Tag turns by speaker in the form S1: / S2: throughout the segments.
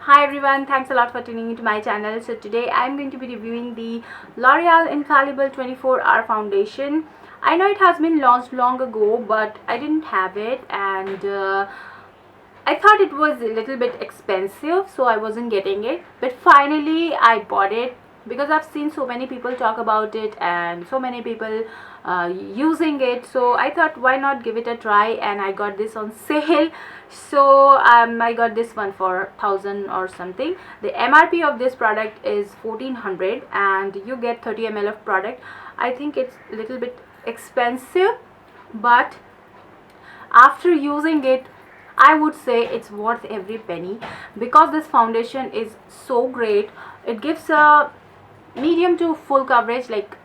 S1: Hi everyone, thanks a lot for tuning into my channel. So today I'm going to be reviewing the L'Oreal Infallible 24-hour foundation. I know it has been launched long ago, but I didn't have it, and I thought it was a little bit expensive, so I wasn't getting it. But finally I bought it because I've seen so many people talk about it and so many people using it. So I thought, why not give it a try? And I got this on sale. So I got this one for 1,000 or something. The MRP of this product is 1,400, and you get 30 ml of product. I think it's a little bit expensive, but after using it, I would say it's worth every penny, because this foundation is so great. It gives a medium to full coverage. Like,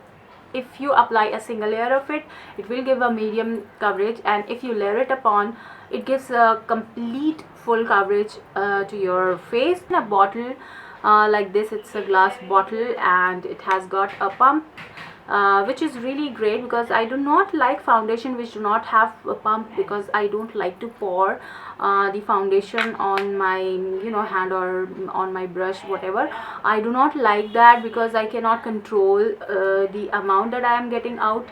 S1: if you apply a single layer of it, it will give a medium coverage, and if you layer it upon, it gives a complete full coverage to your face. In a bottle like this, it's a glass bottle, and it has got a pump, which is really great, because I do not like foundation which do not have a pump, because I don't like to pour the foundation on my hand or on my brush, whatever. I do not like that, because I cannot control the amount that I am getting out.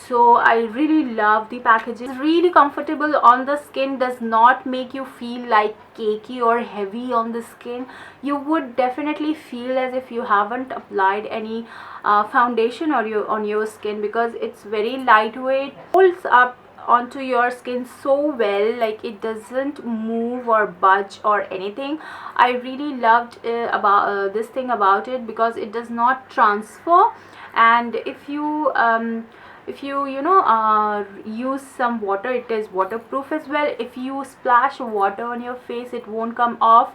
S1: So I really love the packaging. It's really comfortable on the skin, does not make you feel like cakey or heavy on the skin. You would definitely feel as if you haven't applied any foundation on your skin, because it's very lightweight, holds up onto your skin so well. Like, it doesn't move or budge or anything. I really loved about this thing about it, because it does not transfer. And if you use some water, it is waterproof as well. If you splash water on your face, it won't come off.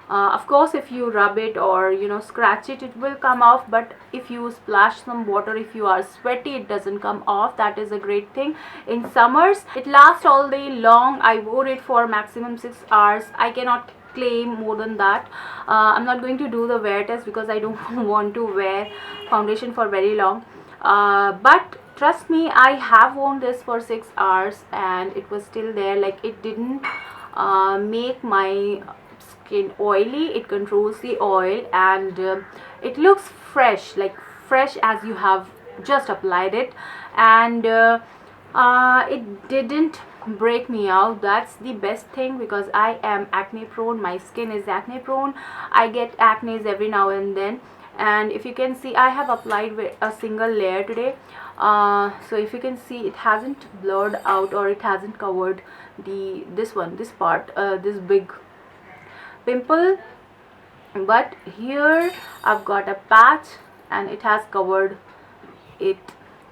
S1: Of course, if you rub it or scratch it, it will come off. But if you splash some water, if you are sweaty, it doesn't come off. That is a great thing. In summers, it lasts all day long. I wore it for maximum 6 hours. I cannot claim more than that. I'm not going to do the wear test, because I don't want to wear foundation for very long. But trust me, I have worn this for 6 hours, and it was still there. Like, it didn't make my skin oily. It controls the oil, and it looks fresh, like fresh as you have just applied it. And it didn't break me out. That's the best thing, because I am acne prone. My skin is acne prone. I get acne every now and then. And if you can see, I have applied with a single layer today. So if you can see, it hasn't blurred out, or it hasn't covered this part, this big pimple. But here I've got a patch, and it has covered it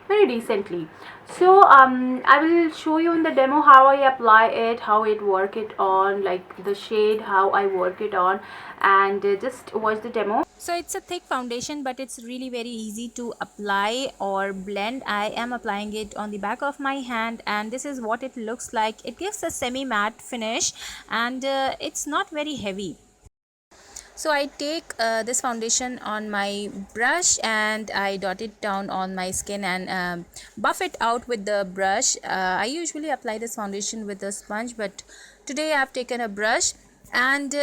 S1: very decently. So I will show you in the demo how I apply it, how it work it on, like the shade, how I work it on, and just watch the demo.
S2: So it's a thick foundation, but it's really very easy to apply or blend. I am applying it on the back of my hand, and this is what it looks like. It gives a semi matte finish, and it's not very heavy. So I take this foundation on my brush, and I dot it down on my skin, and buff it out with the brush. I usually apply this foundation with a sponge, but today I've taken a brush. And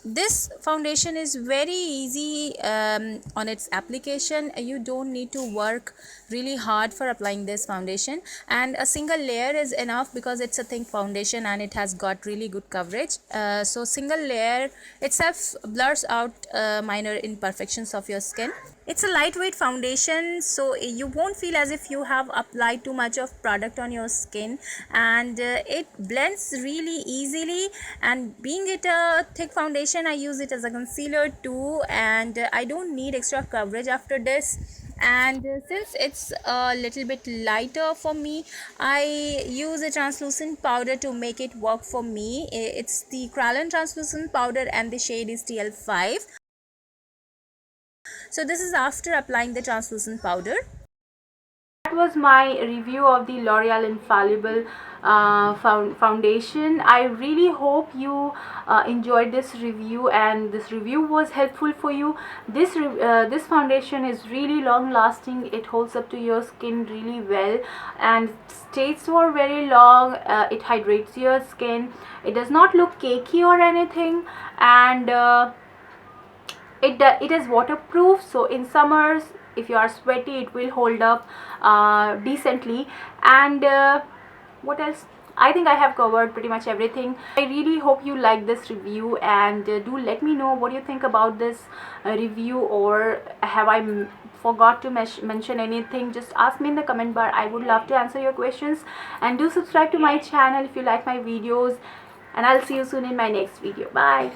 S2: this foundation is very easy on its application. You don't need to work really hard for applying this foundation, and a single layer is enough, because it's a thin foundation and it has got really good coverage. So single layer itself blurs out minor imperfections of your skin. It's a lightweight foundation, so you won't feel as if you have applied too much of product on your skin, and it blends really easily. And being it a thick foundation, I use it as a concealer too, and I don't need extra coverage after this. And since it's a little bit lighter for me, I use a translucent powder to make it work for me. It's the Kralin translucent powder, and the shade is TL5. So this is after applying the translucent powder.
S1: that was my review of the L'Oreal Infallible foundation. I really hope you enjoyed this review and this review was helpful for you. This foundation is really long lasting. It holds up to your skin really well and stays for very long. It hydrates your skin. It does not look cakey or anything, and it is waterproof, so in summers if you are sweaty it will hold up decently. And what else? I think I have covered pretty much everything. I really hope you like this review, and do let me know what you think about this review, or have I forgot to mention anything. Just ask me in the comment bar. I would love to answer your questions, and do subscribe to my channel if you like my videos, and I'll see you soon in my next video. Bye.